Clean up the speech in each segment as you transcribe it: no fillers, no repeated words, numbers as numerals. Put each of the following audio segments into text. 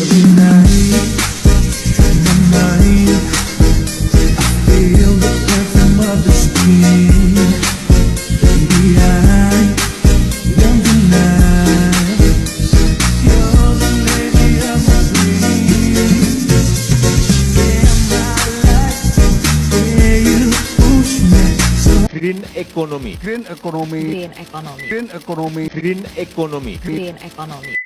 Every night in my mind, I feel the rhythm of the stream. Baby, I won't deny you're the lady of my dreams. Damn, I like the way you push me. So Green economy. Green economy. Green economy. Green economy. Green economy. Green economy.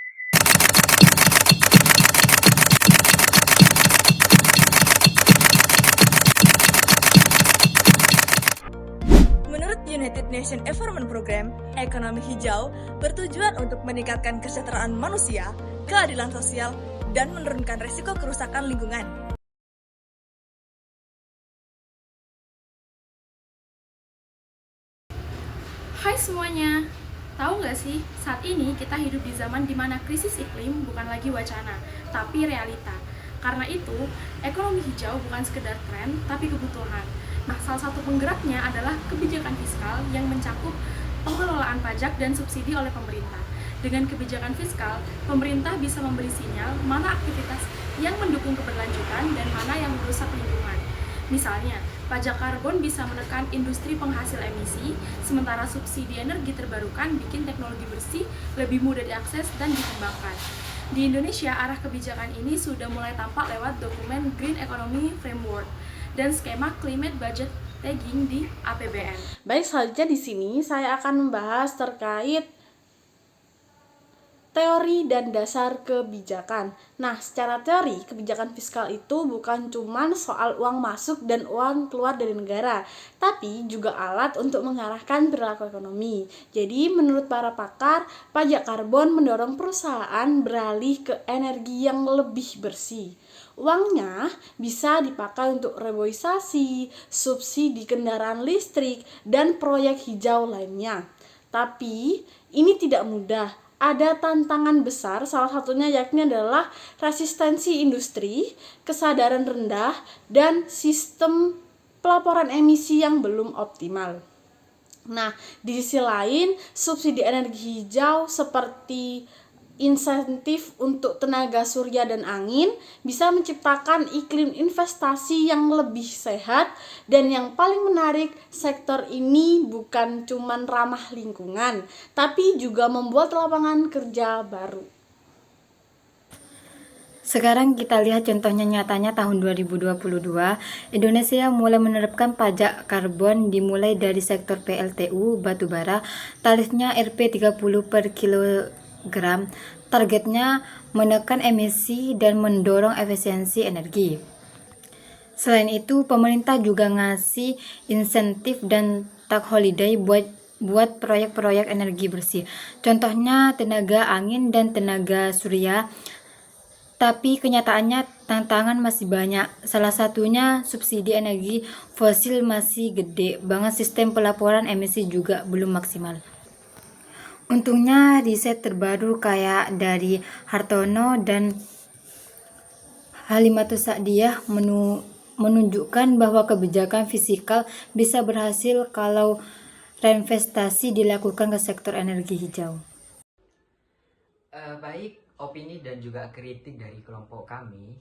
Menurut United Nations Environment Program, ekonomi hijau bertujuan untuk meningkatkan kesejahteraan manusia, keadilan sosial, dan menurunkan risiko kerusakan lingkungan. Hai semuanya, tahu nggak sih, saat ini kita hidup di zaman dimana krisis iklim bukan lagi wacana, tapi realita. Karena itu, ekonomi hijau bukan sekedar tren, tapi kebutuhan. Nah, salah satu penggeraknya adalah kebijakan fiskal yang mencakup pengelolaan pajak dan subsidi oleh pemerintah. Dengan kebijakan fiskal, pemerintah bisa memberi sinyal mana aktivitas yang mendukung keberlanjutan dan mana yang merusak lingkungan. Misalnya, pajak karbon bisa menekan industri penghasil emisi, sementara subsidi energi terbarukan bikin teknologi bersih lebih mudah diakses dan dikembangkan. Di Indonesia, arah kebijakan ini sudah mulai tampak lewat dokumen Green Economy Framework dan skema Climate Budget Tagging di APBN. Baik, selanjutnya di sini saya akan membahas terkait teori dan dasar kebijakan. Nah, secara teori, kebijakan fiskal itu bukan cuma soal uang masuk dan uang keluar dari negara, tapi juga alat untuk mengarahkan perilaku ekonomi. Jadi, menurut para pakar, pajak karbon mendorong perusahaan beralih ke energi yang lebih bersih. Uangnya bisa dipakai untuk reboisasi, subsidi kendaraan listrik, dan proyek hijau lainnya. Tapi, ini tidak mudah. Ada tantangan besar, salah satunya yakni adalah resistensi industri, kesadaran rendah, dan sistem pelaporan emisi yang belum optimal. Nah, di sisi lain, subsidi energi hijau seperti insentif untuk tenaga surya dan angin bisa menciptakan iklim investasi yang lebih sehat, dan yang paling menarik, sektor ini bukan cuma ramah lingkungan, tapi juga membuat lapangan kerja baru. Sekarang kita lihat contohnya nyatanya tahun 2022, Indonesia mulai menerapkan pajak karbon dimulai dari sektor PLTU batubara, tarifnya Rp30 per kilogram. Targetnya menekan emisi dan mendorong efisiensi energi. Selain itu, pemerintah juga ngasih insentif dan tax holiday buat proyek-proyek energi bersih. Contohnya tenaga angin dan tenaga surya. Tapi kenyataannya tantangan masih banyak. Salah satunya subsidi energi fosil masih gede banget, sistem pelaporan emisi juga belum maksimal. Untungnya riset terbaru kayak dari Hartono dan Halimatus Sa'diyah menunjukkan bahwa kebijakan fiskal bisa berhasil kalau reinvestasi dilakukan ke sektor energi hijau. Baik, opini dan juga kritik dari kelompok kami,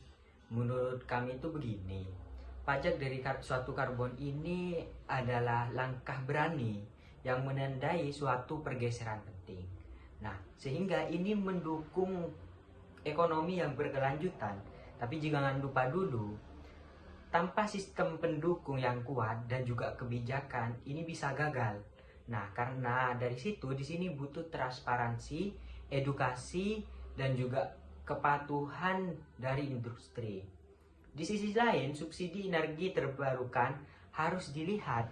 menurut kami itu begini. Pajak dari suatu karbon ini adalah langkah berani yang menandai suatu pergeseran penting. Nah, sehingga ini mendukung ekonomi yang berkelanjutan. Tapi jangan lupa dulu, tanpa sistem pendukung yang kuat dan juga kebijakan, ini bisa gagal. Nah, karena dari situ di sini butuh transparansi, edukasi, dan juga kepatuhan dari industri. Di sisi lain, subsidi energi terbarukan harus dilihat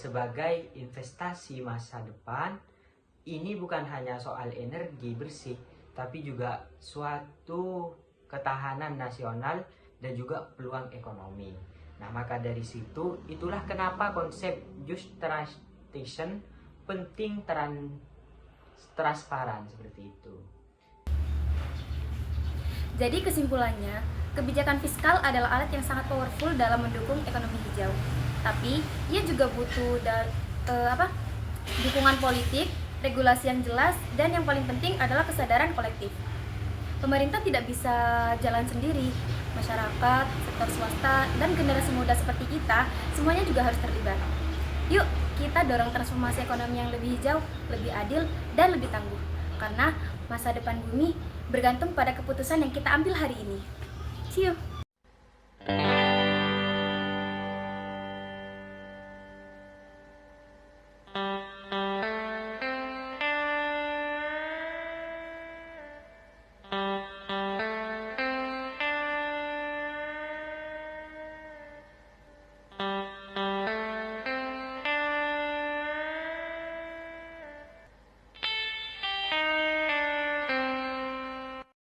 sebagai investasi masa depan. Ini bukan hanya soal energi bersih, tapi juga suatu ketahanan nasional dan juga peluang ekonomi. Nah, maka dari situ, itulah kenapa konsep just transition penting transparan seperti itu. Jadi kesimpulannya, kebijakan fiskal adalah alat yang sangat powerful dalam mendukung ekonomi hijau. Tapi ia juga butuh dukungan politik, regulasi yang jelas, dan yang paling penting adalah kesadaran kolektif. Pemerintah tidak bisa jalan sendiri. Masyarakat, sektor swasta, dan generasi muda seperti kita, semuanya juga harus terlibat. Yuk, kita dorong transformasi ekonomi yang lebih hijau, lebih adil, dan lebih tangguh. Karena masa depan bumi bergantung pada keputusan yang kita ambil hari ini. See you!